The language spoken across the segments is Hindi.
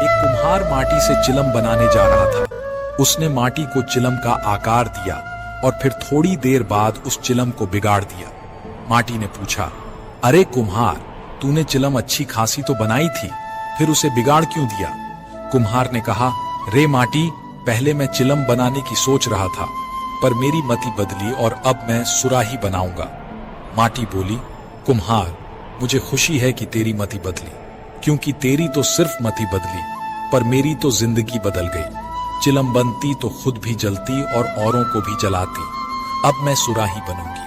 एक कुम्हार माटी से चिलम बनाने जा रहा था। उसने माटी को चिलम का आकार दिया और फिर थोड़ी देर बाद उस चिलम को बिगाड़ दिया। माटी ने पूछा, अरे कुम्हार, तूने चिलम अच्छी खासी तो बनाई थी, फिर उसे बिगाड़ क्यों दिया? कुम्हार ने कहा, रे माटी, पहले मैं चिलम बनाने की सोच रहा था, पर मेरी मति बदली और अब मैं सुराही बनाऊंगा। माटी बोली, कुम्हार, मुझे खुशी है कि तेरी मति बदली, क्योंकि तेरी तो सिर्फ मति बदली, पर मेरी तो जिंदगी बदल गई। चिलम बनती तो खुद भी जलती और औरों को भी जलाती। अब मैं सुराही बनूंगी,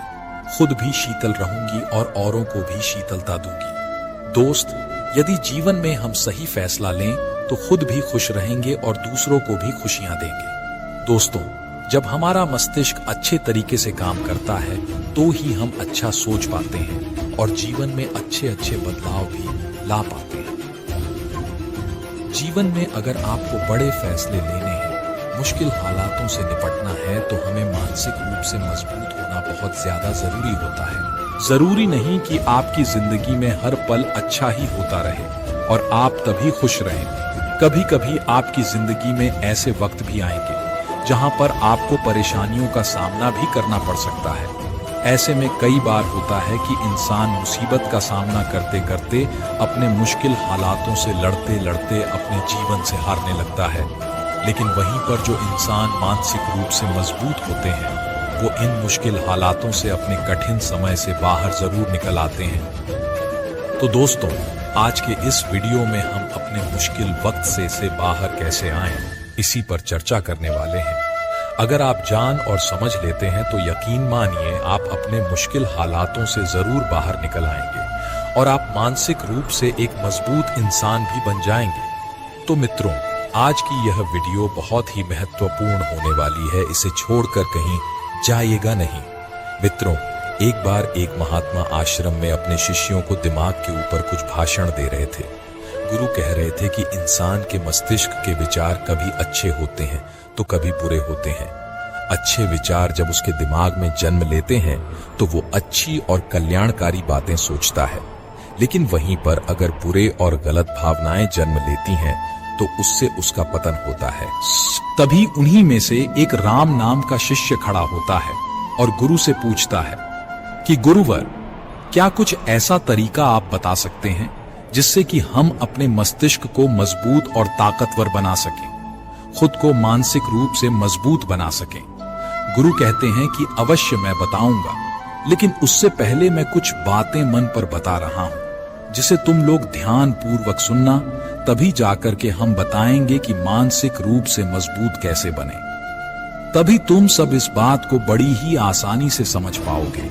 खुद भी शीतल रहूंगी और औरों को भी शीतलता दूंगी। दोस्त, यदि जीवन में हम सही फैसला लें तो खुद भी खुश रहेंगे और दूसरों को भी खुशियां देंगे। दोस्तों, जब हमारा मस्तिष्क अच्छे तरीके से काम करता है तो ही हम अच्छा सोच पाते हैं और जीवन में अच्छे अच्छे बदलाव भी ला पाते हैं। जीवन में अगर आपको बड़े फैसले लेने हैं, मुश्किल हालातों से निपटना है, तो हमें मानसिक रूप से मजबूत होना बहुत ज्यादा जरूरी होता है। जरूरी नहीं कि आपकी जिंदगी में हर पल अच्छा ही होता रहे और आप तभी खुश रहें। कभी कभी आपकी जिंदगी में ऐसे वक्त भी आएंगे जहां पर आपको परेशानियों का सामना भी करना पड़ सकता है। ऐसे में कई बार होता है कि इंसान मुसीबत का सामना करते करते अपने मुश्किल हालातों से लड़ते लड़ते अपने जीवन से हारने लगता है। लेकिन वहीं पर जो इंसान मानसिक रूप से मजबूत होते हैं, वो इन मुश्किल हालातों से अपने कठिन समय से बाहर जरूर निकल आते हैं। तो दोस्तों, आज के इस वीडियो में हम अपने मुश्किल वक्त से बाहर कैसे आएं, इसी पर चर्चा करने वाले हैं। अगर आप जान और समझ लेते हैं तो यकीन मानिए आप अपने मुश्किल हालातों से जरूर बाहर निकल आएंगे और आप मानसिक रूप से एक मजबूत इंसान भी बन जाएंगे। तो मित्रों, आज की यह वीडियो बहुत ही महत्वपूर्ण होने वाली है, इसे छोड़कर कहीं जाइएगा नहीं। मित्रों, एक बार एक महात्मा आश्रम में अपने शिष्यों को दिमाग के ऊपर कुछ भाषण दे रहे थे। गुरु कह रहे थे कि इंसान के मस्तिष्क के विचार कभी अच्छे होते हैं तो कभी बुरे होते हैं। अच्छे विचार जब उसके दिमाग में जन्म लेते हैं तो वो अच्छी और कल्याणकारी बातें सोचता है, लेकिन वहीं पर अगर बुरे और गलत भावनाएं जन्म लेती हैं तो उससे उसका पतन होता है। तभी उन्हीं में से एक राम नाम का शिष्य खड़ा होता है और गुरु से पूछता है कि गुरुवर, क्या कुछ ऐसा तरीका आप बता सकते हैं जिससे कि हम अपने मस्तिष्क को मजबूत और ताकतवर बना सकें, खुद को मानसिक रूप से मजबूत बना सकें? गुरु कहते हैं कि अवश्य मैं बताऊंगा, लेकिन उससे पहले मैं कुछ बातें मन पर बता रहा हूं जिसे तुम लोग ध्यान पूर्वक सुनना, तभी जाकर के हम बताएंगे कि मानसिक रूप से मजबूत कैसे बने। तभी तुम सब इस बात को बड़ी ही आसानी से समझ पाओगे।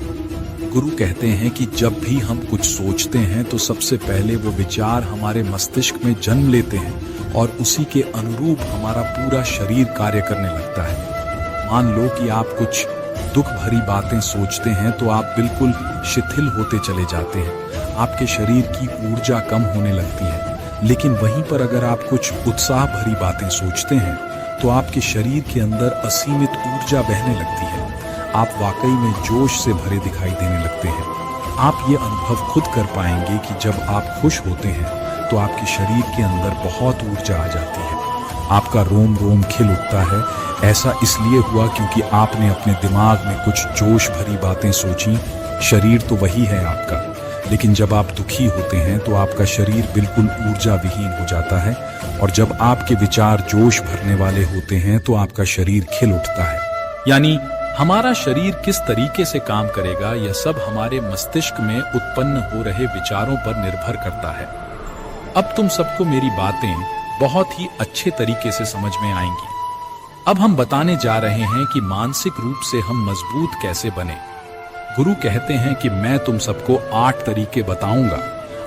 गुरु कहते हैं कि जब भी हम कुछ सोचते हैं तो सबसे पहले वो विचार हमारे मस्तिष्क में जन्म लेते हैं और उसी के अनुरूप हमारा पूरा शरीर कार्य करने लगता है। मान लो कि आप कुछ दुख भरी बातें सोचते हैं तो आप बिल्कुल शिथिल होते चले जाते हैं, आपके शरीर की ऊर्जा कम होने लगती है। लेकिन वहीं पर अगर आप कुछ उत्साह भरी बातें सोचते हैं तो आपके शरीर के अंदर असीमित ऊर्जा बहने लगती है, आप वाकई में जोश से भरे दिखाई देने लगते हैं। आप ये अनुभव खुद कर पाएंगे कि जब आप खुश होते हैं तो आपके शरीर के अंदर बहुत ऊर्जा आ जाती है, आपका रोम रोम खिल उठता है। ऐसा इसलिए हुआ क्योंकि आपने अपने दिमाग में कुछ जोश भरी बातें सोची। शरीर तो वही है आपका, लेकिन जब आप दुखी होते हैं तो आपका शरीर बिल्कुल ऊर्जा विहीन हो जाता है, और जब आपके विचार जोश भरने वाले होते हैं तो आपका शरीर खिल उठता है। यानी हमारा शरीर किस तरीके से काम करेगा, यह सब हमारे मस्तिष्क में उत्पन्न हो रहे विचारों पर निर्भर करता है। अब तुम सबको मेरी बातें बहुत ही अच्छे तरीके से समझ में आएंगी। अब हम बताने जा रहे हैं कि मानसिक रूप से हम मजबूत कैसे बने। गुरु कहते हैं कि मैं तुम सबको 8 तरीके बताऊंगा।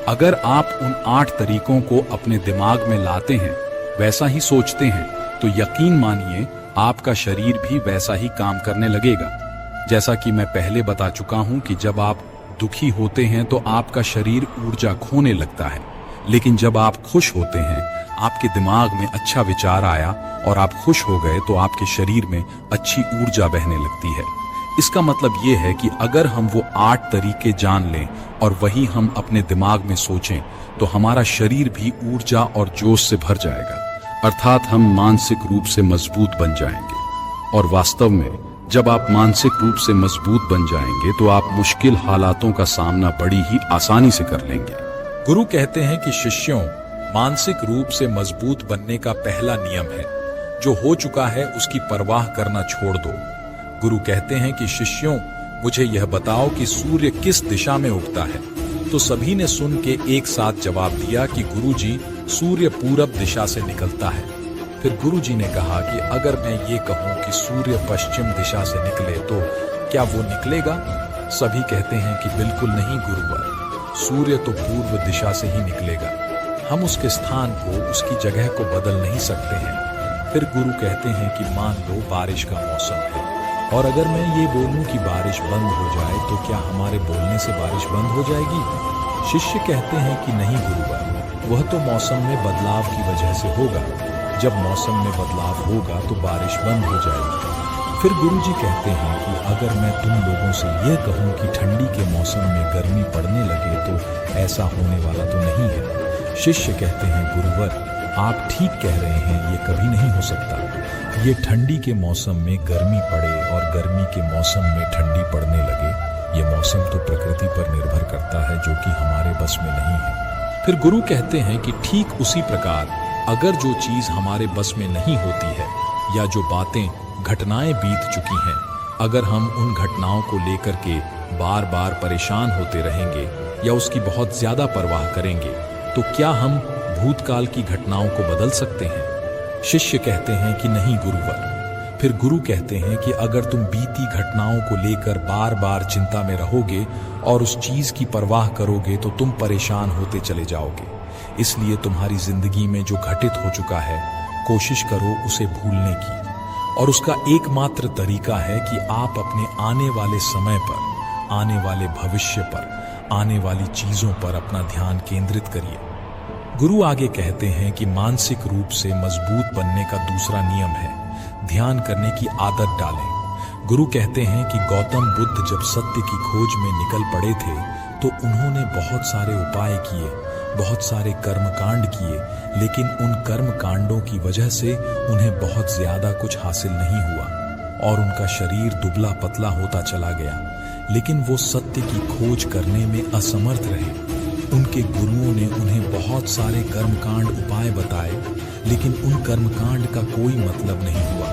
अगर आप उन 8 तरीकों को अपने दिमाग में लाते हैं, वैसा ही सोचते हैं, तो यकीन मानिए आपका शरीर भी वैसा ही काम करने लगेगा। जैसा कि मैं पहले बता चुका हूं कि जब आप दुखी होते हैं तो आपका शरीर ऊर्जा खोने लगता है, लेकिन जब आप खुश होते हैं, आपके दिमाग में अच्छा विचार आया और आप खुश हो गए तो आपके शरीर में अच्छी ऊर्जा बहने लगती है। इसका मतलब ये है कि अगर हम वो 8 तरीके जान लें और वही हम अपने दिमाग में सोचें तो हमारा शरीर भी ऊर्जा और जोश से भर जाएगा, अर्थात हम मानसिक रूप से मजबूत बन जाएंगे। और वास्तव में जब आप मानसिक रूप से मजबूत बन जाएंगे तो आप मुश्किल हालातों का सामना बड़ी ही आसानी से कर लेंगे। गुरु कहते हैं कि शिष्यों, मानसिक रूप से मजबूत बनने का पहला नियम है, जो हो चुका है उसकी परवाह करना छोड़ दो। गुरु कहते हैं कि शिष्यों, मुझे यह बताओ कि सूर्य किस दिशा में उगता है। तो सभी ने सुन के एक साथ जवाब दिया कि गुरुजी, सूर्य पूरब दिशा से निकलता है। फिर गुरुजी ने कहा कि अगर मैं ये कहूं कि सूर्य पश्चिम दिशा से निकले तो क्या वो निकलेगा? सभी कहते हैं कि बिल्कुल नहीं गुरुवर, सूर्य तो पूर्व दिशा से ही निकलेगा। हम उसके स्थान को, उसकी जगह को बदल नहीं सकते हैं। फिर गुरु कहते हैं कि मान लो बारिश का मौसम है और अगर मैं ये बोलूं कि बारिश बंद हो जाए तो क्या हमारे बोलने से बारिश बंद हो जाएगी? शिष्य कहते हैं कि नहीं गुरुवर, वह तो मौसम में बदलाव की वजह से होगा। जब मौसम में बदलाव होगा तो बारिश बंद हो जाएगी। फिर गुरुजी कहते हैं कि अगर मैं तुम लोगों से यह कहूं कि ठंडी के मौसम में गर्मी पड़ने लगे तो ऐसा होने वाला तो नहीं है। शिष्य कहते हैं गुरुवर, आप ठीक कह रहे हैं, ये कभी नहीं हो सकता। ये ठंडी के मौसम में गर्मी पड़े और गर्मी के मौसम में ठंडी पड़ने लगे, ये मौसम तो प्रकृति पर निर्भर करता है, जो कि हमारे बस में नहीं है। फिर गुरु कहते हैं कि ठीक उसी प्रकार अगर जो चीज हमारे बस में नहीं होती है या जो बातें, घटनाएं बीत चुकी हैं, अगर हम उन घटनाओं को लेकर के बार बार परेशान होते रहेंगे या उसकी बहुत ज्यादा परवाह करेंगे तो क्या हम भूतकाल की घटनाओं को बदल सकते हैं? शिष्य कहते हैं कि नहीं गुरुवर। फिर गुरु कहते हैं कि अगर तुम बीती घटनाओं को लेकर बार बार चिंता में रहोगे और उस चीज की परवाह करोगे तो तुम परेशान होते चले जाओगे। इसलिए तुम्हारी जिंदगी में जो घटित हो चुका है, कोशिश करो उसे भूलने की। और उसका एकमात्र तरीका है कि आप अपने आने वाले समय पर, आने वाले भविष्य पर, आने वाली चीजों पर अपना ध्यान केंद्रित करिए। गुरु आगे कहते हैं कि मानसिक रूप से मजबूत बनने का दूसरा नियम है ध्यान करने की आदत डालें। गुरु कहते हैं कि गौतम बुद्ध जब सत्य की खोज में निकल पड़े थे तो उन्होंने बहुत सारे उपाय किए, बहुत सारे कर्मकांड किए, लेकिन उन कर्मकांडों की वजह से उन्हें बहुत ज्यादा कुछ हासिल नहीं हुआ और उनका शरीर दुबला पतला होता चला गया। लेकिन वो सत्य की खोज करने में असमर्थ रहे। उनके गुरुओं ने उन्हें बहुत सारे कर्मकांड उपाय बताए, लेकिन उन कर्मकांड का कोई मतलब नहीं हुआ।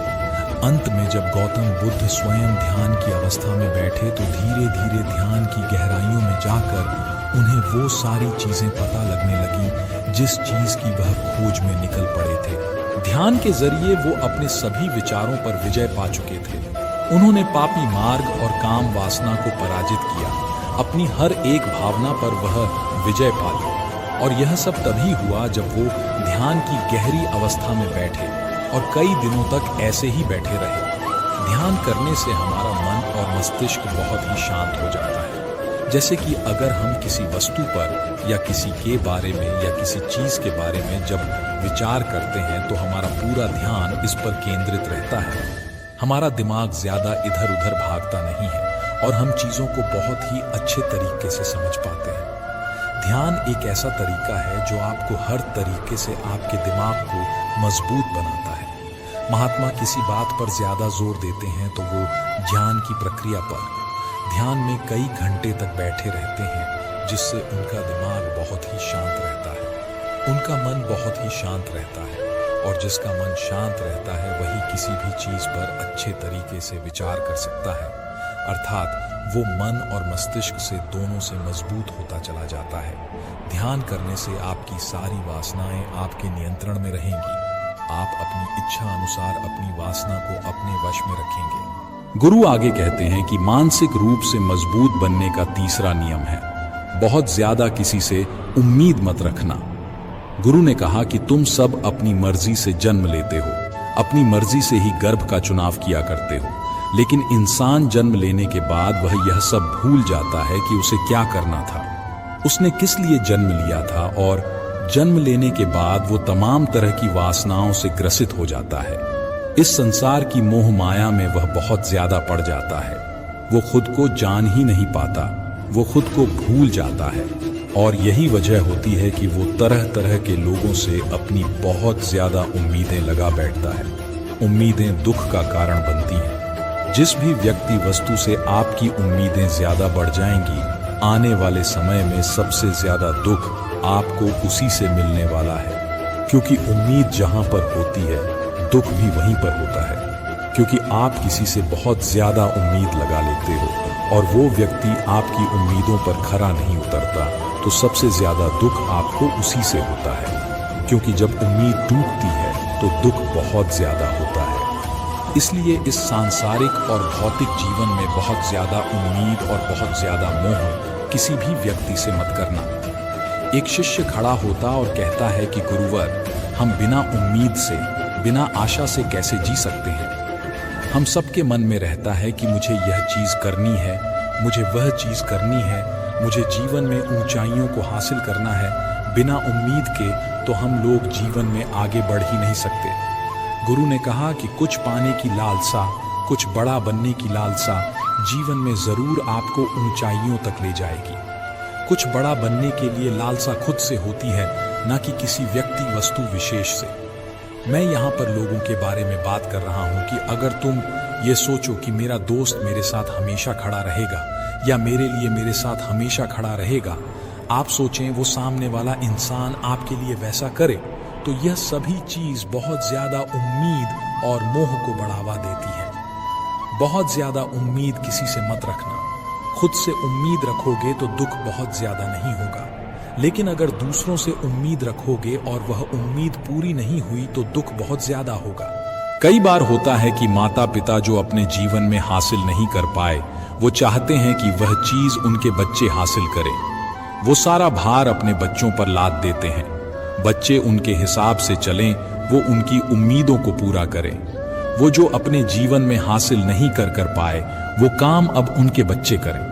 अंत में जब गौतम बुद्ध स्वयं ध्यान की अवस्था में बैठे तो धीरे धीरे ध्यान की गहराइयों में जाकर उन्हें वो सारी चीजें पता लगने लगी जिस चीज की वह खोज में निकल पड़े थे। ध्यान के जरिए वो अपने सभी विचारों पर विजय पा चुके थे। उन्होंने पापी मार्ग और काम वासना को पराजित किया। अपनी हर एक भावना पर वह विजय पा ली। और यह सब तभी हुआ जब वो ध्यान की गहरी अवस्था में बैठे और कई दिनों तक ऐसे ही बैठे रहे। ध्यान करने से हमारा मन और मस्तिष्क बहुत ही शांत हो जाता है। जैसे कि अगर हम किसी वस्तु पर या किसी के बारे में या किसी चीज के बारे में जब विचार करते हैं तो हमारा पूरा ध्यान इस पर केंद्रित रहता है। हमारा दिमाग ज्यादा इधर उधर भागता नहीं है और हम चीजों को बहुत ही अच्छे तरीके से समझ पाते हैं। ध्यान एक ऐसा तरीका है जो आपको हर तरीके से आपके दिमाग को मजबूत बनाता है। महात्मा किसी बात पर ज्यादा जोर देते हैं तो वो ज्ञान की प्रक्रिया पर ध्यान में कई घंटे तक बैठे रहते हैं, जिससे उनका दिमाग बहुत ही शांत रहता है। उनका मन बहुत ही शांत रहता है और जिसका मन शांत रहता है वही किसी भी चीज पर अच्छे तरीके से विचार कर सकता है। अर्थात वो मन और मस्तिष्क से दोनों से मजबूत होता चला जाता है। ध्यान करने से आपकी सारी वासनाएं आपके नियंत्रण में रहेंगी। आप अपनी इच्छा अनुसार अपनी वासना को अपने वश में रखेंगे। गुरु आगे कहते हैं कि मानसिक रूप से मजबूत बनने का तीसरा नियम है बहुत ज्यादा किसी से उम्मीद मत रखना। गुरु ने कहा कि तुम सब अपनी मर्जी से जन्म लेते हो, अपनी मर्जी से ही गर्भ का चुनाव किया करते हो, लेकिन इंसान जन्म लेने के बाद वह यह सब भूल जाता है कि उसे क्या करना था, उसने किस लिए जन्म लिया था, और जन्म लेने के बाद वो तमाम तरह की वासनाओं से ग्रसित हो जाता है। इस संसार की मोह माया में वह बहुत ज्यादा पड़ जाता है। वो खुद को जान ही नहीं पाता, वो खुद को भूल जाता है। और यही वजह होती है कि वो तरह तरह के लोगों से अपनी बहुत ज्यादा उम्मीदें लगा बैठता है। उम्मीदें दुख का कारण बनती हैं। जिस भी व्यक्ति वस्तु से आपकी उम्मीदें ज्यादा बढ़ जाएंगी, आने वाले समय में सबसे ज्यादा दुख आपको उसी से मिलने वाला है। क्योंकि उम्मीद जहां पर होती है, दुख भी वहीं पर होता है। क्योंकि आप किसी से बहुत ज्यादा उम्मीद लगा लेते हो और वो व्यक्ति आपकी उम्मीदों पर खरा नहीं उतरता, तो सबसे ज्यादा दुख आपको उसी से होता है। क्योंकि जब उम्मीद टूटती है तो दुख बहुत ज्यादा होता है। इसलिए इस सांसारिक और भौतिक जीवन में बहुत ज्यादा उम्मीद और बहुत ज्यादा मोह किसी भी व्यक्ति से मत करना। एक शिष्य खड़ा होता और कहता है कि गुरुवर, हम बिना उम्मीद से, बिना आशा से कैसे जी सकते हैं। हम सबके मन में रहता है कि मुझे यह चीज करनी है, मुझे वह चीज करनी है, मुझे जीवन में ऊंचाइयों को हासिल करना है। बिना उम्मीद के तो हम लोग जीवन में आगे बढ़ ही नहीं सकते। गुरु ने कहा कि कुछ पाने की लालसा, कुछ बड़ा बनने की लालसा जीवन में जरूर आपको ऊंचाइयों तक ले जाएगी। कुछ बड़ा बनने के लिए लालसा खुद से होती है, ना कि किसी व्यक्ति वस्तु विशेष से। मैं यहाँ पर लोगों के बारे में बात कर रहा हूँ कि अगर तुम ये सोचो कि मेरा दोस्त मेरे साथ हमेशा खड़ा रहेगा या मेरे लिए मेरे साथ हमेशा खड़ा रहेगा, आप सोचें वो सामने वाला इंसान आपके लिए वैसा करे, तो यह सभी चीज बहुत ज्यादा उम्मीद और मोह को बढ़ावा देती है। बहुत ज्यादा उम्मीद किसी से मत रखना। खुद से उम्मीद रखोगे तो दुख बहुत ज्यादा नहीं होगा, लेकिन अगर दूसरों से उम्मीद रखोगे और वह उम्मीद पूरी नहीं हुई तो दुख बहुत ज्यादा होगा। कई बार होता है कि माता पिता जो अपने जीवन में हासिल नहीं कर पाए, वो चाहते हैं कि वह चीज उनके बच्चे हासिल करें। वो सारा भार अपने बच्चों पर लाद देते हैं। बच्चे उनके हिसाब से चलें, वो उनकी उम्मीदों को पूरा करें। वो जो अपने जीवन में हासिल नहीं कर पाए, वो काम अब उनके बच्चे करें।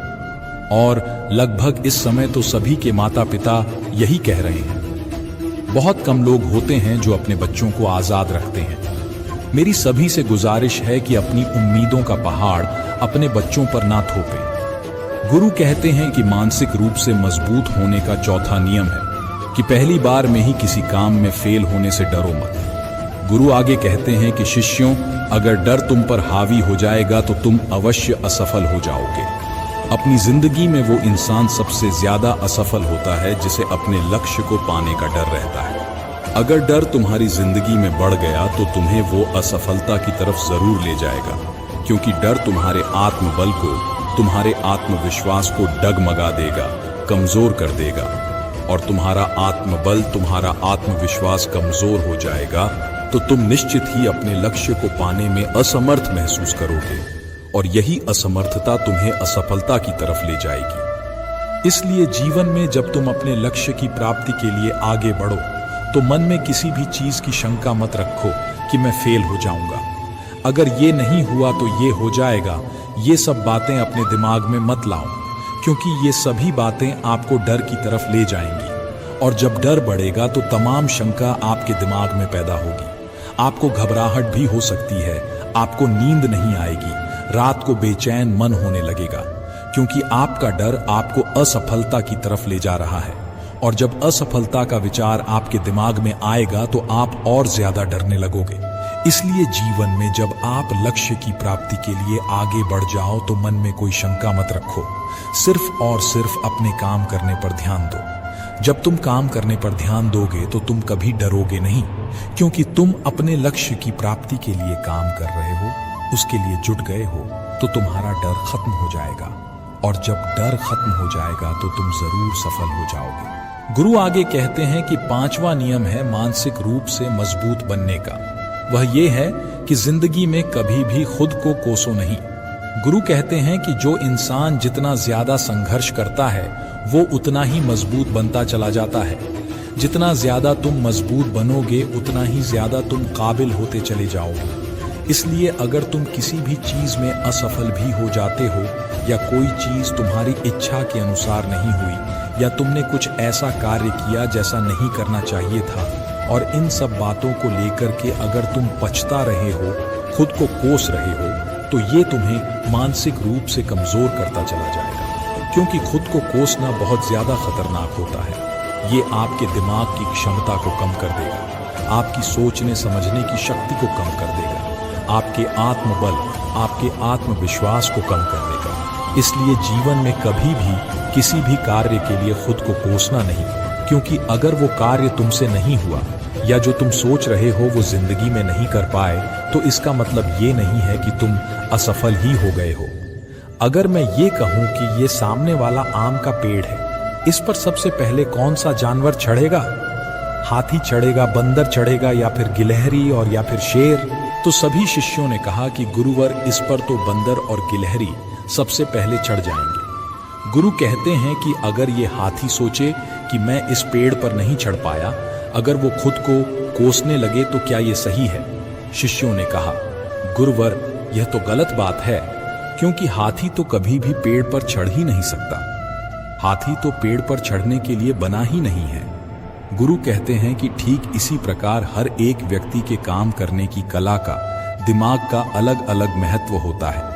और लगभग इस समय तो सभी के माता पिता यही कह रहे हैं। बहुत कम लोग होते हैं जो अपने बच्चों को आजाद रखते हैं। मेरी सभी से गुजारिश है कि अपनी उम्मीदों का पहाड़ अपने बच्चों पर ना थोपें। गुरु कहते हैं कि मानसिक रूप से मजबूत होने का चौथा नियम है कि पहली बार में ही किसी काम में फेल होने से डरो मत। गुरु आगे कहते हैं कि शिष्यों, अगर डर तुम पर हावी हो जाएगा तो तुम अवश्य असफल हो जाओगे। अपनी जिंदगी में वो इंसान सबसे ज्यादा असफल होता है जिसे अपने लक्ष्य को पाने का डर रहता है। अगर डर तुम्हारी जिंदगी में बढ़ गया तो तुम्हें वो असफलता की तरफ जरूर ले जाएगा, क्योंकि डर तुम्हारे आत्मबल को, तुम्हारे आत्मविश्वास को डगमगा देगा, कमजोर कर देगा। और तुम्हारा आत्मबल, तुम्हारा आत्मविश्वास कमजोर हो जाएगा तो तुम निश्चित ही अपने लक्ष्य को पाने में असमर्थ महसूस करोगे, और यही असमर्थता तुम्हें असफलता की तरफ ले जाएगी। इसलिए जीवन में जब तुम अपने लक्ष्य की प्राप्ति के लिए आगे बढ़ो तो मन में किसी भी चीज की शंका मत रखो कि मैं फेल हो जाऊंगा, अगर ये नहीं हुआ तो ये हो जाएगा। ये सब बातें अपने दिमाग में मत लाओ, क्योंकि ये सभी बातें आपको डर की तरफ ले जाएंगी। और जब डर बढ़ेगा तो तमाम शंका आपके दिमाग में पैदा होगी। आपको घबराहट भी हो सकती है, आपको नींद नहीं आएगी, रात को बेचैन मन होने लगेगा, क्योंकि आपका डर आपको असफलता की तरफ ले जा रहा है। और जब असफलता का विचार आपके दिमाग में आएगा तो आप और ज्यादा डरने लगोगे। इसलिए जीवन में जब आप लक्ष्य की प्राप्ति के लिए आगे बढ़ जाओ तो मन में कोई शंका मत रखो, सिर्फ और सिर्फ अपने काम करने पर ध्यान दो। जब तुम काम करने पर ध्यान दोगे तो तुम कभी डरोगे नहीं, क्योंकि तुम अपने लक्ष्य की प्राप्ति के लिए काम कर रहे हो, उसके लिए जुट गए हो, तो तुम्हारा डर खत्म हो जाएगा। और जब डर खत्म हो जाएगा तो तुम जरूर सफल हो जाओगे। गुरु आगे कहते हैं कि पांचवा नियम है मानसिक रूप से मजबूत बनने का। वह ये है कि जिंदगी में कभी भी खुद को कोसो नहीं। गुरु कहते हैं कि जो इंसान जितना ज्यादा संघर्ष करता है वो उतना ही मजबूत बनता चला जाता है। जितना ज्यादा तुम मजबूत बनोगे उतना ही ज्यादा तुम काबिल होते चले जाओगे। इसलिए अगर तुम किसी भी चीज में असफल भी हो जाते हो या कोई चीज तुम्हारी इच्छा के अनुसार नहीं हुई या तुमने कुछ ऐसा कार्य किया जैसा नहीं करना चाहिए था, और इन सब बातों को लेकर के अगर तुम पछता रहे हो, खुद को कोस रहे हो, तो ये तुम्हें मानसिक रूप से कमजोर करता चला जाएगा, क्योंकि खुद को कोसना बहुत ज्यादा खतरनाक होता है। ये आपके दिमाग की क्षमता को कम कर देगा, आपकी सोचने समझने की शक्ति को कम कर देगा, आपके आत्मबल, आपके आत्मविश्वास को कम कर देगा। इसलिए जीवन में कभी भी किसी भी कार्य के लिए खुद को कोसना नहीं, क्योंकि अगर वो कार्य तुमसे नहीं हुआ या जो तुम सोच रहे हो वो जिंदगी में नहीं कर पाए, तो इसका मतलब ये नहीं है कि तुम असफल ही हो गए हो। अगर मैं ये कहूं कि ये सामने वाला आम का पेड़ है, इस पर सबसे पहले कौन सा जानवर चढ़ेगा? हाथी चढ़ेगा, बंदर चढ़ेगा, या फिर गिलहरी और या फिर शेर? तो सभी शिष्यों ने कहा कि गुरुवर, इस पर तो बंदर और गिलहरी सबसे पहले चढ़ जाएंगे। गुरु कहते हैं कि अगर ये हाथी सोचे कि मैं इस पेड़ पर नहीं चढ़ पाया, अगर वो खुद को कोसने लगे, तो क्या ये सही है? शिष्यों ने कहा, गुरुवर, यह तो गलत बात है, क्योंकि हाथी तो कभी भी पेड़ पर चढ़ ही नहीं सकता। हाथी तो पेड़ पर चढ़ने के लिए बना ही नहीं है। गुरु कहते हैं कि ठीक इसी प्रकार हर एक व्यक्ति के काम करने की कला का, दिमाग का अलग अलग महत्व होता है।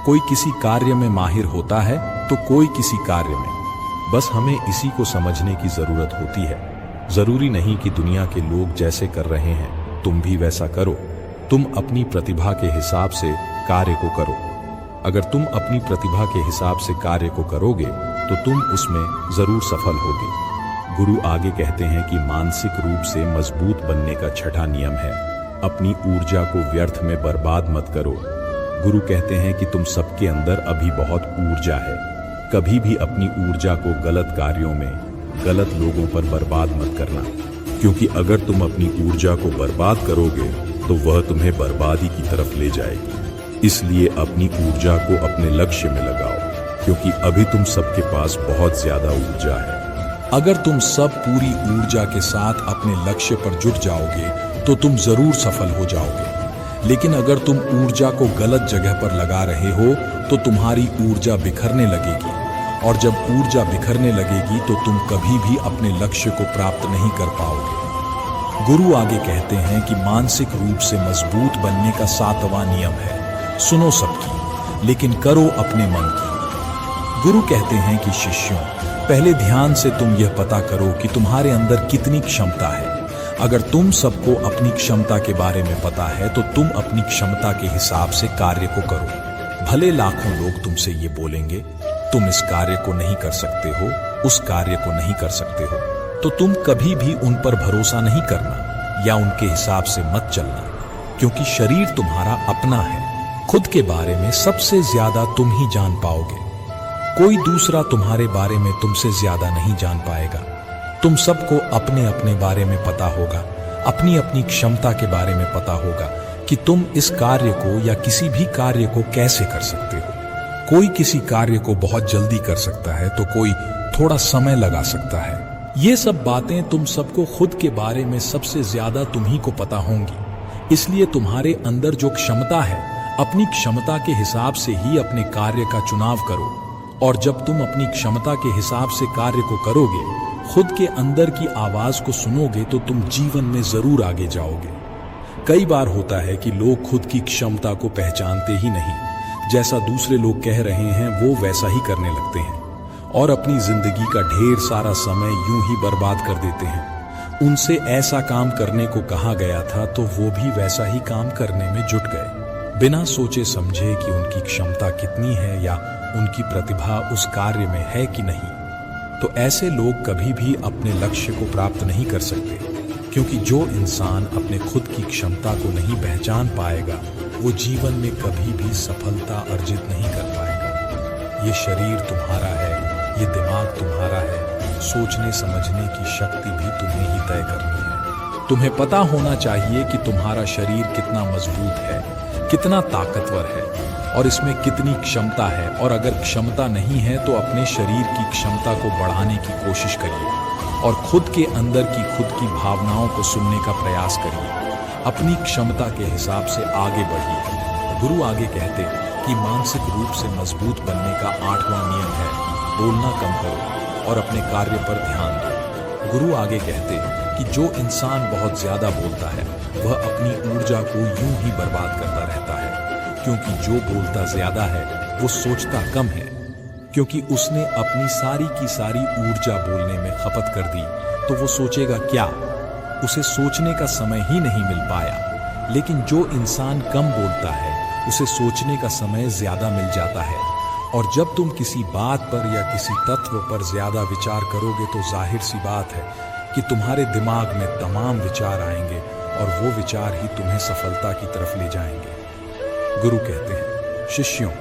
कोई किसी कार्य में माहिर होता है तो कोई किसी कार्य में। बस हमें इसी को समझने की जरूरत होती है। जरूरी नहीं कि दुनिया के लोग जैसे कर रहे हैं तुम भी वैसा करो। तुम अपनी प्रतिभा के हिसाब से कार्य को करो। अगर तुम अपनी प्रतिभा के हिसाब से कार्य को करोगे तो तुम उसमें जरूर सफल होगे। गुरु आगे कहते हैं कि मानसिक रूप से मजबूत बनने का छठा नियम है, अपनी ऊर्जा को व्यर्थ में बर्बाद मत करो। गुरु कहते हैं कि तुम सबके अंदर अभी बहुत ऊर्जा है। कभी भी अपनी ऊर्जा को गलत कार्यों में, गलत लोगों पर बर्बाद मत करना, क्योंकि अगर तुम अपनी ऊर्जा को बर्बाद करोगे तो वह तुम्हें बर्बादी की तरफ ले जाएगी। इसलिए अपनी ऊर्जा को अपने लक्ष्य में लगाओ, क्योंकि अभी तुम सबके पास बहुत ज्यादा ऊर्जा है। अगर तुम सब पूरी ऊर्जा के साथ अपने लक्ष्य पर जुट जाओगे तो तुम जरूर सफल हो जाओगे। लेकिन अगर तुम ऊर्जा को गलत जगह पर लगा रहे हो तो तुम्हारी ऊर्जा बिखरने लगेगी, और जब ऊर्जा बिखरने लगेगी तो तुम कभी भी अपने लक्ष्य को प्राप्त नहीं कर पाओगे। गुरु आगे कहते हैं कि मानसिक रूप से मजबूत बनने का 7वां नियम है, सुनो सबकी लेकिन करो अपने मन की। गुरु कहते हैं कि शिष्यों, पहले ध्यान से तुम यह पता करो कि तुम्हारे अंदर कितनी क्षमता है। अगर तुम सबको अपनी क्षमता के बारे में पता है तो तुम अपनी क्षमता के हिसाब से कार्य को करो। भले लाखों लोग तुमसे ये बोलेंगे तुम इस कार्य को नहीं कर सकते हो, उस कार्य को नहीं कर सकते हो, तो तुम कभी भी उन पर भरोसा नहीं करना या उनके हिसाब से मत चलना, क्योंकि शरीर तुम्हारा अपना है। खुद के बारे में सबसे ज्यादा तुम ही जान पाओगे। कोई दूसरा तुम्हारे बारे में तुमसे ज्यादा नहीं जान पाएगा। तुम सबको अपने अपने बारे में पता होगा, अपनी अपनी क्षमता के बारे में पता होगा कि तुम इस कार्य को या किसी भी कार्य को कैसे कर सकते हो। कोई किसी कार्य को बहुत जल्दी कर सकता है तो कोई थोड़ा समय लगा सकता है। ये सब बातें तुम सबको खुद के बारे में सबसे ज्यादा तुम ही को पता होंगी। इसलिए तुम्हारे अंदर जो क्षमता है, अपनी क्षमता के हिसाब से ही अपने कार्य का चुनाव करो। और जब तुम अपनी क्षमता के हिसाब से कार्य को करोगे, खुद के अंदर की आवाज को सुनोगे, तो तुम जीवन में जरूर आगे जाओगे। कई बार होता है कि लोग खुद की क्षमता को पहचानते ही नहीं, जैसा दूसरे लोग कह रहे हैं वो वैसा ही करने लगते हैं और अपनी जिंदगी का ढेर सारा समय यूं ही बर्बाद कर देते हैं। उनसे ऐसा काम करने को कहा गया था तो वो भी वैसा ही काम करने में जुट गए, बिना सोचे समझे कि उनकी क्षमता कितनी है या उनकी प्रतिभा उस कार्य में है कि नहीं। तो ऐसे लोग कभी भी अपने लक्ष्य को प्राप्त नहीं कर सकते, क्योंकि जो इंसान अपने खुद की क्षमता को नहीं पहचान पाएगा वो जीवन में कभी भी सफलता अर्जित नहीं कर पाएगा। ये शरीर तुम्हारा है, ये दिमाग तुम्हारा है, सोचने समझने की शक्ति भी तुम्हें ही तय करनी है। तुम्हें पता होना चाहिए कि तुम्हारा शरीर कितना मजबूत है, कितना ताकतवर है और इसमें कितनी क्षमता है। और अगर क्षमता नहीं है तो अपने शरीर की क्षमता को बढ़ाने की कोशिश करिए और खुद के अंदर की खुद की भावनाओं को सुनने का प्रयास करिए। अपनी क्षमता के हिसाब से आगे बढ़िए। गुरु आगे कहते कि मानसिक रूप से मजबूत बनने का 8वां नियम है, बोलना कम करो और अपने कार्य पर ध्यान दो। गुरु आगे कहते कि जो इंसान बहुत ज्यादा बोलता है वह अपनी ऊर्जा को यूं ही बर्बाद करता रहता है। क्योंकि जो बोलता ज्यादा है वो सोचता कम है। क्योंकि उसने अपनी सारी की सारी ऊर्जा बोलने में खपत कर दी तो वो सोचेगा क्या, उसे सोचने का समय ही नहीं मिल पाया। लेकिन जो इंसान कम बोलता है उसे सोचने का समय ज्यादा मिल जाता है। और जब तुम किसी बात पर या किसी तत्व पर ज्यादा विचार करोगे तो जाहिर सी बात है कि तुम्हारे दिमाग में तमाम विचार आएंगे और वो विचार ही तुम्हें सफलता की तरफ ले जाएंगे। गुरु कहते हैं, शिष्यों,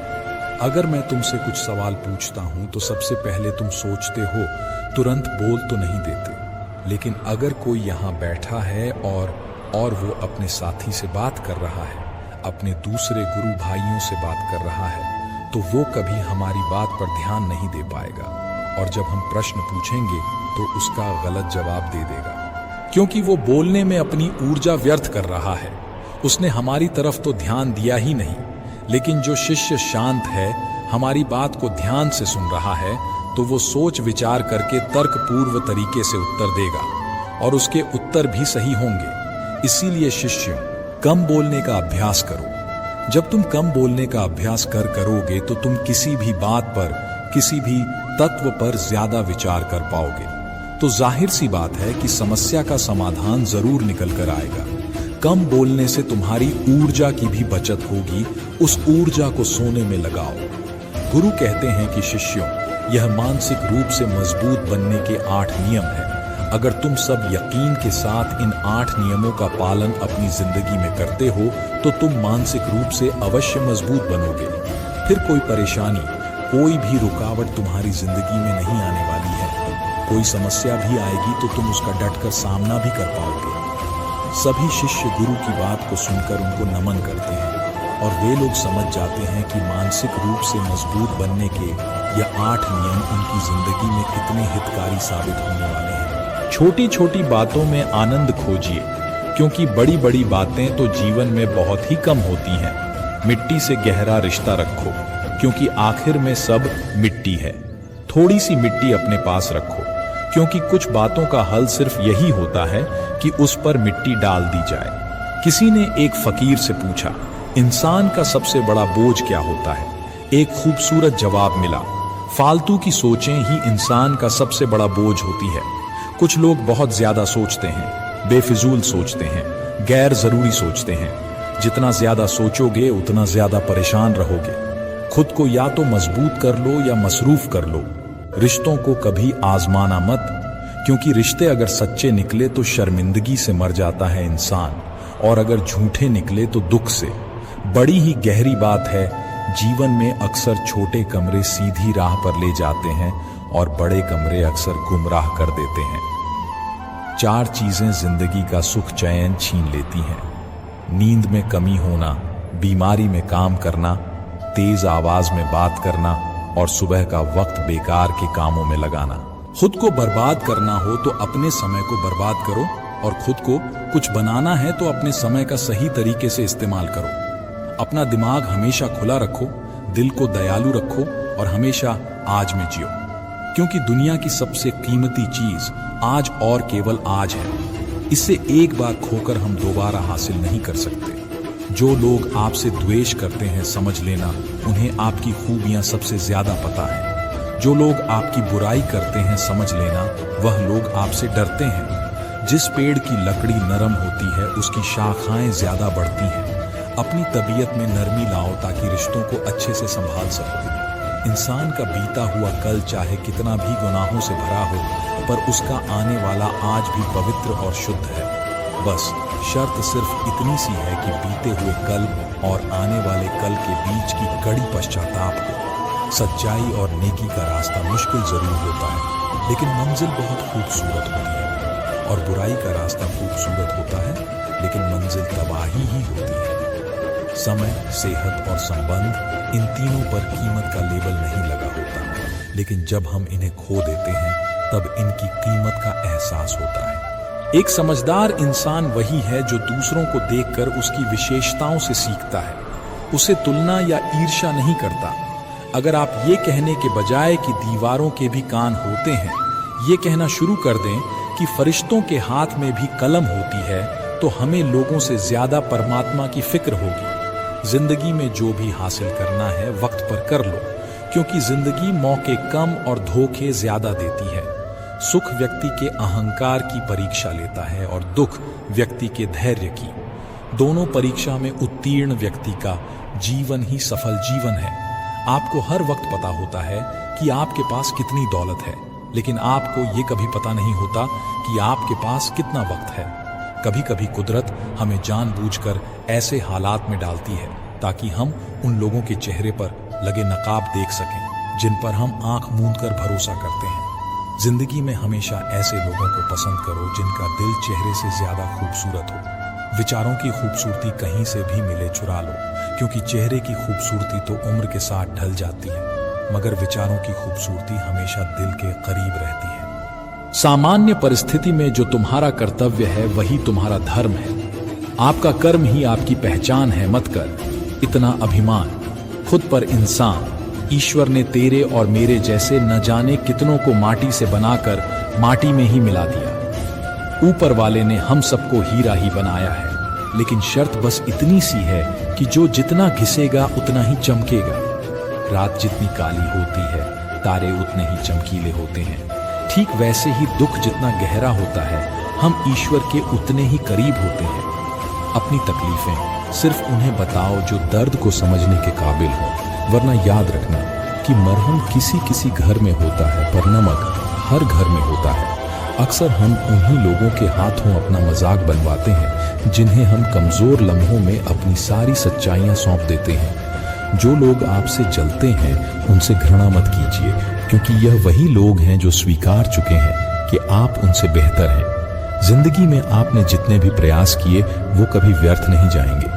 अगर मैं तुमसे कुछ सवाल पूछता हूं तो सबसे पहले तुम सोचते हो, तुरंत बोल तो नहीं देते। लेकिन अगर कोई यहां बैठा है और वो अपने साथी से बात कर रहा है, अपने दूसरे गुरु भाइयों से बात कर रहा है, तो वो कभी हमारी बात पर ध्यान नहीं दे पाएगा। और जब हम प्रश्न पूछेंगे तो उसका गलत जवाब दे देगा, क्योंकि वो बोलने में अपनी ऊर्जा व्यर्थ कर रहा है। उसने हमारी तरफ तो ध्यान दिया ही नहीं। लेकिन जो शिष्य शांत है, हमारी बात को ध्यान से सुन रहा है, तो वो सोच विचार करके तर्कपूर्व तरीके से उत्तर देगा और उसके उत्तर भी सही होंगे। इसीलिए शिष्यों, कम बोलने का अभ्यास करो। जब तुम कम बोलने का अभ्यास करोगे तो तुम किसी भी बात पर, किसी भी तत्व पर ज्यादा विचार कर पाओगे। तो जाहिर सी बात है कि समस्या का समाधान जरूर निकल कर आएगा। कम बोलने से तुम्हारी ऊर्जा की भी बचत होगी, उस ऊर्जा को सोने में लगाओ। गुरु कहते हैं कि शिष्यों, यह मानसिक रूप से मजबूत बनने के 8 नियम हैं। अगर तुम सब यकीन के साथ इन 8 नियमों का पालन अपनी जिंदगी में करते हो तो तुम मानसिक रूप से अवश्य मजबूत बनोगे। फिर कोई परेशानी, कोई भी रुकावट तुम्हारी जिंदगी में नहीं आने वाली है। कोई समस्या भी आएगी तो तुम उसका डटकर सामना भी कर पाओगे। सभी शिष्य गुरु की बात को सुनकर उनको नमन करते हैं और वे लोग समझ जाते हैं कि मानसिक रूप से मजबूत बनने के यह 8 नियम उनकी जिंदगी में कितने हितकारी साबित होने वाले हैं। छोटी छोटी बातों में आनंद खोजिए, क्योंकि बड़ी बड़ी बातें तो जीवन में बहुत ही कम होती हैं। मिट्टी से गहरा रिश्ता रखो, क्योंकि आखिर में सब मिट्टी है। थोड़ी सी मिट्टी अपने पास रखो, क्योंकि कुछ बातों का हल सिर्फ यही होता है कि उस पर मिट्टी डाल दी जाए। किसी ने एक फकीर से पूछा, इंसान का सबसे बड़ा बोझ क्या होता है? एक खूबसूरत जवाब मिला, फालतू की सोचें ही इंसान का सबसे बड़ा बोझ होती है। कुछ लोग बहुत ज्यादा सोचते हैं, बेफिजूल सोचते हैं, गैर जरूरी सोचते हैं। जितना ज्यादा सोचोगे उतना ज्यादा परेशान रहोगे। खुद को या तो मजबूत कर लो या मसरूफ कर लो। रिश्तों को कभी आजमाना मत, क्योंकि रिश्ते अगर सच्चे निकले तो शर्मिंदगी से मर जाता है इंसान, और अगर झूठे निकले तो दुख से। बड़ी ही गहरी बात है, जीवन में अक्सर छोटे कमरे सीधी राह पर ले जाते हैं और बड़े कमरे अक्सर गुमराह कर देते हैं। 4 चीजें जिंदगी का सुख चैन छीन लेती हैं: नींद में कमी होना, बीमारी में काम करना, तेज आवाज में बात करना और सुबह का वक्त बेकार के कामों में लगाना। खुद को बर्बाद करना हो तो अपने समय को बर्बाद करो, और खुद को कुछ बनाना है तो अपने समय का सही तरीके से इस्तेमाल करो। अपना दिमाग हमेशा खुला रखो, दिल को दयालु रखो और हमेशा आज में जियो, क्योंकि दुनिया की सबसे कीमती चीज आज और केवल आज है। इसे एक बार खोकर हम दोबारा हासिल नहीं कर सकते। जो लोग आपसे द्वेष करते हैं, समझ लेना उन्हें आपकी खूबियां सबसे ज्यादा पता है। जो लोग आपकी बुराई करते हैं, समझ लेना वह लोग आपसे डरते हैं। जिस पेड़ की लकड़ी नरम होती है उसकी शाखाएं ज्यादा बढ़ती हैं। अपनी तबीयत में नरमी लाओ ताकि रिश्तों को अच्छे से संभाल सको। इंसान का बीता हुआ कल चाहे कितना भी गुनाहों से भरा हो, पर उसका आने वाला आज भी पवित्र और शुद्ध है। बस शर्त सिर्फ इतनी सी है कि बीते हुए कल और आने वाले कल के बीच की कड़ी पश्चाताप हो। सच्चाई और नेकी का रास्ता मुश्किल जरूर होता है, लेकिन मंजिल बहुत खूबसूरत होती है। और बुराई का रास्ता खूबसूरत होता है, लेकिन मंजिल तबाही ही होती है। समय, सेहत और संबंध, इन तीनों पर कीमत का लेबल नहीं लगा होता, लेकिन जब हम इन्हें खो देते हैं तब इनकी कीमत का एहसास होता है। एक समझदार इंसान वही है जो दूसरों को देखकर उसकी विशेषताओं से सीखता है, उसे तुलना या ईर्ष्या नहीं करता। अगर आप ये कहने के बजाय कि दीवारों के भी कान होते हैं, ये कहना शुरू कर दें कि फरिश्तों के हाथ में भी कलम होती है, तो हमें लोगों से ज्यादा परमात्मा की फिक्र होगी। जिंदगी में जो भी हासिल करना है वक्त पर कर लो, क्योंकि जिंदगी मौके कम और धोखे ज्यादा देती है। सुख व्यक्ति के अहंकार की परीक्षा लेता है और दुख व्यक्ति के धैर्य की। दोनों परीक्षा में उत्तीर्ण व्यक्ति का जीवन ही सफल जीवन है। आपको हर वक्त पता होता है कि आपके पास कितनी दौलत है, लेकिन आपको ये कभी पता नहीं होता कि आपके पास कितना वक्त है। कभी कभी कुदरत हमें जानबूझकर ऐसे हालात में डालती है ताकि हम उन लोगों के चेहरे पर लगे नकाब देख सकें जिन पर हम आंख मूंद कर भरोसा करते हैं। जिंदगी में हमेशा ऐसे लोगों को पसंद करो जिनका दिल चेहरे से ज्यादा खूबसूरत हो। विचारों की खूबसूरती कहीं से भी मिले चुरा लो, क्योंकि चेहरे की खूबसूरती तो उम्र के साथ ढल जाती है, मगर विचारों की खूबसूरती हमेशा दिल के करीब रहती है। सामान्य परिस्थिति में जो तुम्हारा कर्तव्य है वही तुम्हारा धर्म है। आपका कर्म ही आपकी पहचान है, मत कर इतना अभिमान खुद पर। इंसान, ईश्वर ने तेरे और मेरे जैसे न जाने कितनों को माटी से बनाकर माटी में ही मिला दिया। ऊपर वाले ने हम सबको हीरा ही बनाया है, लेकिन शर्त बस इतनी सी है कि जो जितना घिसेगा उतना ही चमकेगा। रात जितनी काली होती है, तारे उतने ही चमकीले होते हैं। ठीक वैसे ही दुख जितना गहरा होता है, हम ईश्वर के उतने ही करीब होते हैं। अपनी तकलीफें सिर्फ उन्हें बताओ जो दर्द को समझने के काबिल हो, वरना याद रखना कि मरहम किसी किसी घर में होता है पर नमक हर घर में होता है। अक्सर हम उन्हीं लोगों के हाथों अपना मजाक बनवाते हैं जिन्हें हम कमजोर लम्हों में अपनी सारी सच्चाइयां सौंप देते हैं। जो लोग आपसे जलते हैं उनसे घृणा मत कीजिए, क्योंकि यह वही लोग हैं जो स्वीकार चुके हैं कि आप उनसे बेहतर हैं। जिंदगी में आपने जितने भी प्रयास किए वो कभी व्यर्थ नहीं जाएंगे।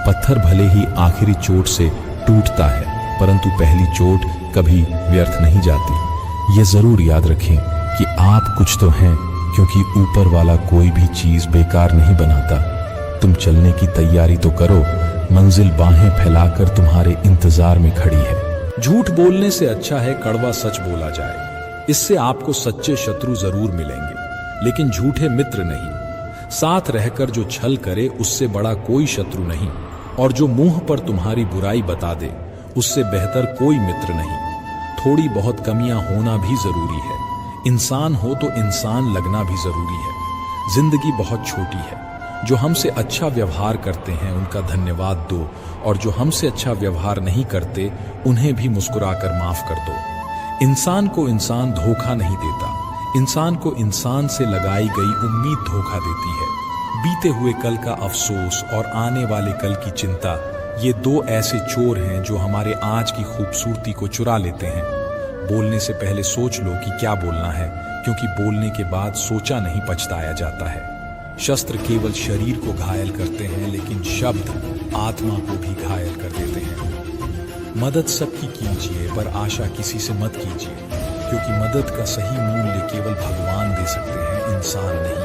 पत्थर भले ही आखिरी चोट से टूटता है, परंतु पहली चोट कभी व्यर्थ नहीं जाती। ये जरूर याद रखें कि आप कुछ तो हैं, क्योंकि ऊपर वाला कोई भी चीज बेकार नहीं बनाता। तुम चलने की तैयारी तो करो, मंजिल बाहें फैलाकर तुम्हारे इंतजार में खड़ी है। झूठ बोलने से अच्छा है कड़वा सच बोला जाए। इससे आपको सच्चे शत्रु जरूर मिलेंगे, लेकिन झूठे मित्र नहीं। साथ रहकर जो छल करे उससे बड़ा कोई शत्रु नहीं, और जो मुंह पर तुम्हारी बुराई बता दे उससे बेहतर कोई मित्र नहीं। थोड़ी बहुत कमियां होना भी जरूरी है। इंसान हो तो इंसान लगना भी जरूरी है। जिंदगी बहुत छोटी है। जो हमसे अच्छा व्यवहार करते हैं उनका धन्यवाद दो, और जो हमसे अच्छा व्यवहार नहीं करते उन्हें भी मुस्कुराकर माफ कर दो। इंसान को इंसान धोखा नहीं देता, इंसान को इंसान से लगाई गई उम्मीद धोखा देती है। बीते हुए कल का अफसोस और आने वाले कल की चिंता, ये दो ऐसे चोर हैं जो हमारे आज की खूबसूरती को चुरा लेते हैं। बोलने से पहले सोच लो कि क्या बोलना है, क्योंकि बोलने के बाद सोचा नहीं पछताया जाता है। शस्त्र केवल शरीर को घायल करते हैं, लेकिन शब्द आत्मा को भी घायल कर देते हैं। मदद सबकी कीजिए, पर आशा किसी से मत कीजिए, क्योंकि मदद का सही मूल्य केवल भगवान दे सकते हैं, इंसान नहीं।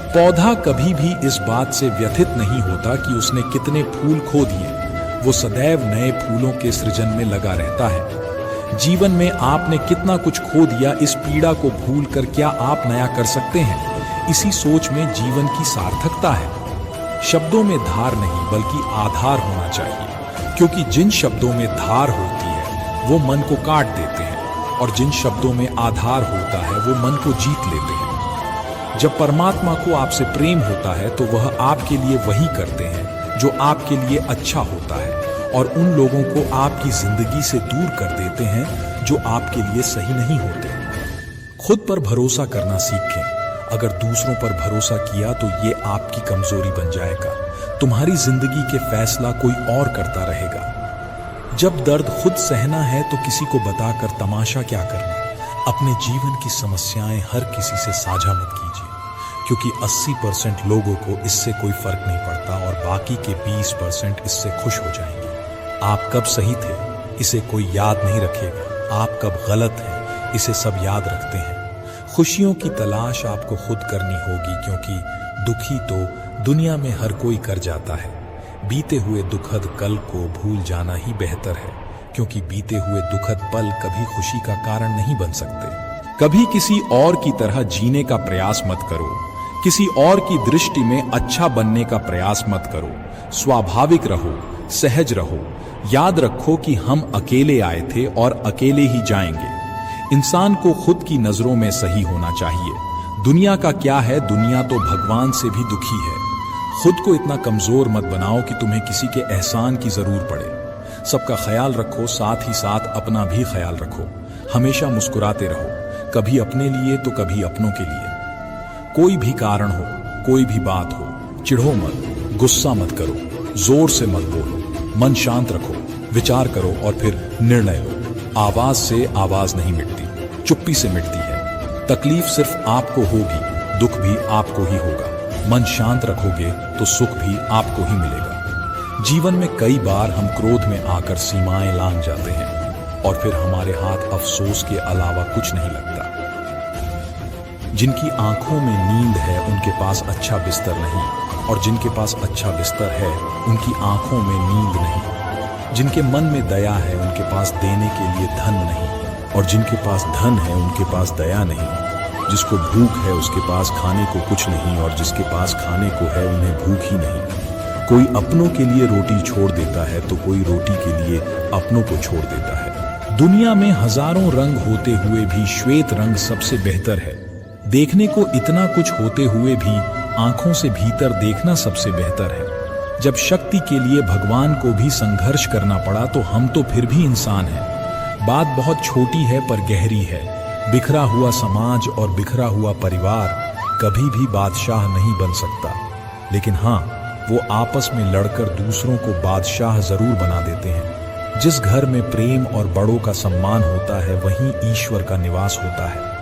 पौधा कभी भी इस बात से व्यथित नहीं होता कि उसने कितने फूल खो दिए। वो सदैव नए फूलों के सृजन में लगा रहता है। जीवन में आपने कितना कुछ खो दिया, इस पीड़ा को भूलकर क्या आप नया कर सकते हैं? इसी सोच में जीवन की सार्थकता है। शब्दों में धार नहीं बल्कि आधार होना चाहिए, क्योंकि जिन शब्दों में धार होती है वो मन को काट देते हैं, और जिन शब्दों में आधार होता है वो मन को जीत लेते हैं। जब परमात्मा को आपसे प्रेम होता है तो वह आपके लिए वही करते हैं जो आपके लिए अच्छा होता है, और उन लोगों को आपकी जिंदगी से दूर कर देते हैं जो आपके लिए सही नहीं होते। खुद पर भरोसा करना सीखें। अगर दूसरों पर भरोसा किया तो ये आपकी कमजोरी बन जाएगा। तुम्हारी जिंदगी के फैसला कोई और करता रहेगा। जब दर्द खुद सहना है तो किसी को बताकर तमाशा क्या करना। अपने जीवन की समस्याएं हर किसी से साझा मत कीजिए, क्योंकि 80% लोगों को इससे कोई फर्क नहीं पड़ता और बाकी के 20% इससे खुश हो जाएंगे। आप कब सही थे इसे कोई याद नहीं रखेगा, आप कब गलत हैं इसे सब याद रखते हैं। खुशियों की तलाश आपको खुद करनी होगी, क्योंकि दुखी तो दुनिया में हर कोई कर जाता है। बीते हुए दुखद कल को भूल जाना ही बेहतर है, क्योंकि बीते हुए दुखद पल कभी खुशी का कारण नहीं बन सकते। कभी किसी और की तरह जीने का प्रयास मत करो, किसी और की दृष्टि में अच्छा बनने का प्रयास मत करो। स्वाभाविक रहो, सहज रहो। याद रखो कि हम अकेले आए थे और अकेले ही जाएंगे। इंसान को खुद की नजरों में सही होना चाहिए। दुनिया का क्या है, दुनिया तो भगवान से भी दुखी है। खुद को इतना कमजोर मत बनाओ कि तुम्हें किसी के एहसान की जरूर पड़े। सबका ख्याल रखो, साथ ही साथ अपना भी ख्याल रखो। हमेशा मुस्कुराते रहो, कभी अपने लिए तो कभी अपनों के लिए। कोई भी कारण हो, कोई भी बात हो, चिढ़ो मत, गुस्सा मत करो, जोर से मत बोलो, मन शांत रखो, विचार करो और फिर निर्णय लो। आवाज से आवाज नहीं मिटती, चुप्पी से मिटती है। तकलीफ सिर्फ आपको होगी, दुख भी आपको ही होगा। मन शांत रखोगे तो सुख भी आपको ही मिलेगा। जीवन में कई बार हम क्रोध में आकर सीमाएं लांघ जाते हैं और फिर हमारे हाथ अफसोस के अलावा कुछ नहीं लगता। जिनकी आंखों में नींद है उनके पास अच्छा बिस्तर नहीं, और जिनके पास अच्छा बिस्तर है उनकी आंखों में नींद नहीं। जिनके मन में दया है उनके पास देने के लिए धन नहीं, और जिनके पास धन है उनके पास दया नहीं। जिसको भूख है उसके पास खाने को कुछ नहीं, और जिसके पास खाने को है उन्हें भूख ही नहीं। कोई अपनों के लिए रोटी छोड़ देता है तो कोई रोटी के लिए अपनों को छोड़ देता है। दुनिया में हजारों रंग होते हुए भी श्वेत रंग सबसे बेहतर है। देखने को इतना कुछ होते हुए भी आंखों से भीतर देखना सबसे बेहतर है। जब शक्ति के लिए भगवान को भी संघर्ष करना पड़ा तो हम तो फिर भी इंसान हैं। बात बहुत छोटी है पर गहरी है। बिखरा हुआ समाज और बिखरा हुआ परिवार कभी भी बादशाह नहीं बन सकता, लेकिन हाँ, वो आपस में लड़कर दूसरों को बादशाह जरूर बना देते हैं। जिस घर में प्रेम और बड़ों का सम्मान होता है वहीं ईश्वर का निवास होता है।